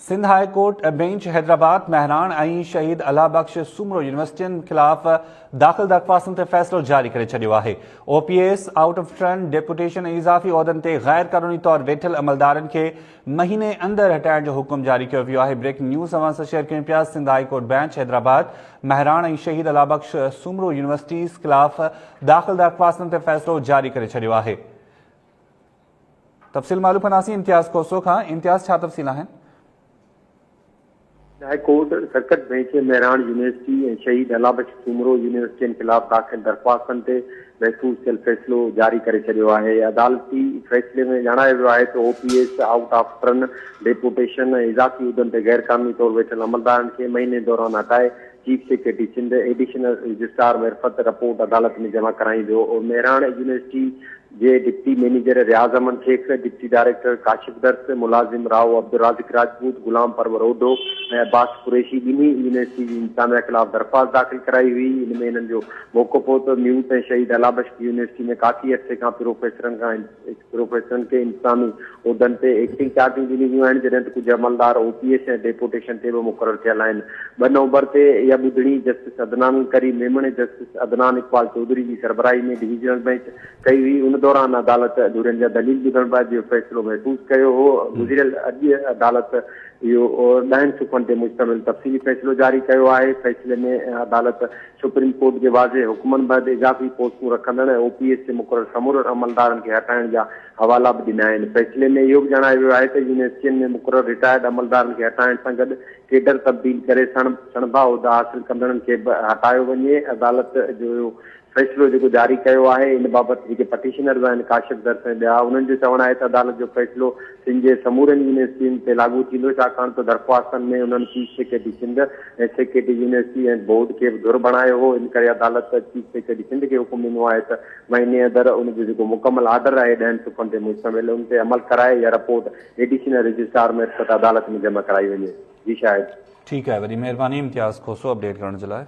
Sindh high court bench Hyderabad Mehran ऐं शहीद अल्लाह बख्श सूमरो यूनिवर्सिटियुनि ख़िलाफ़ दाख़िल दरख़्वास्तुनि ते फ़ैसिलो जारी करे छॾियो आहे। OPS out of turn deputation ऐं इज़ाफ़ी उहिदनि ते गैर क़ानूनी तौर वेठल अमलदारनि खे महीने अंदरि हटाइण जो हुकुम जारी कयो वियो आहे। ब्रेकिंग न्यूज़ अवां सां शेयर कयूं पिया। Sindh high court bench Hyderabad Mehran ऐं शहीद अल्लाह बख्श सूमरो यूनिवर्सिटीज़ ख़िलाफ़ दाख़िल दरख़्वास्तुनि ते फ़ैसिलो जारी करे छॾियो आहे। तफ़सील मालूम कंदासीं इम्तियाज़ कोसो खां। इम्तियाज़, छा तफ़सील आहिनि? हाई कोर्ट सर्किट बेंच महरान यूनिवर्सिटी ऐं शहीद अल्लाह बख्श सूमरो यूनिवर्सिटियुनि ख़िलाफ़ दाख़िल दरख़्वास्तनि ते महसूस थियल फ़ैसिलो जारी करे छॾियो आहे। अदालती फ़ैसिले में ॼाणायो वियो आहे त OPS out of turn deputation ऐं इज़ाफ़ी उहिदनि ते गैर क़ानूनी तौर वेठल अमलदारनि खे महीने दौरान हटाए chief secretary Sindh additional registrar मार्फत रिपोर्ट अदालत में जमा कराई वियो। और महरान यूनिवर्सिटी जे deputy manager Riaz Aman Sheikh, deputy director Kashif Dars, मुलाजिम राव अब्दुल राज़िक राजपूत, गुलाम परवर ओडो ऐं अब्बास कुरैशी ॿिन्ही यूनिवर्सिटी जी इंतज़ामिया ख़िलाफ़ दरख़्वास्त दाख़िल कराई हुई। इन में इन्हनि जो मौक़ो पोइ त म्यूट ऐं शहीद अल्लाह बख्श यूनिवर्सिटी में काफ़ी अर्से खां प्रोफेसरनि खे इंतज़ामी उहिदनि ते एक्टिंग चार्जिंग ॾिनी वियूं आहिनि, जॾहिं त कुझु अमलदार OPS ऐं डेपुटेशन ते बि मुक़ररु थियल आहिनि। 2 नवंबर ते इहा ॿुधणी जस्टिस अदनान करीम मेमणे जस्टिस अदनान इक़बाल चौधरी जी सरबराही में डिवीज़नल बेंच कई हुई। उन दौरान अदालत धुरियुनि जा दलील ॿुधण बैदि इहो फ़ैसिलो महफ़ूज़ कयो हो। गुज़िरियल अॼु अदालत इहो 10 सुफ़हनि ते मुश्तमिल तफ़सीली फ़ैसिलो जारी कयो आहे। फ़ैसिले में अदालत सुप्रीम कोर्ट जे वाज़े हुकुमनि बैदि इज़ाफ़ी पोस्टूं रखंदड़ ऐं OPS ते मुक़ररु समूरे अमलदारनि खे हटाइण जा हवाला बि ॾिना आहिनि। फ़ैसिले में इहो बि ॼाणायो वियो आहे त यूनिवर्सिटियुनि में मुक़ररु रिटायर्ड अमलदारनि खे हटाइण सां गॾु केडर तब्दील करे सणभा उहिदा हासिल कंदड़नि खे बि हटायो वञे। अदालत जो फ़ैसिलो जेको जारी कयो आहे इन बाबति जेके पटिशनर आहिनि काशिफ दर्स ऐं ॿिया, उन्हनि जो चवणु आहे त अदालत जो फ़ैसिलो सिंध जे समूरनि यूनिवर्सिटियुनि ते लागू थींदो, छाकाणि त दरख़्वास्तनि में उन्हनि चीफ सेक्रेटरी सिंध ऐं सेक्रेटरी यूनिवर्सिटी ऐं बोर्ड खे बि धुर बणायो हो। इन करे अदालत चीफ सेक्रेटरी सिंध खे हुकुम ॾिनो आहे त महीने अंदरि उनजो जेको मुकमल आर्डर आहे 10 सुफ़हनि ते मुश्तमिल उन ते अमल कराए या रिपोर्ट एडिशनल रजिस्ट्रार मार्फत अदालत में जमा कराई वञे। जी शायदि। ठीकु आहे, वॾी महिरबानी इम्तियाज़ कोसो अपडेट करण जे लाइ।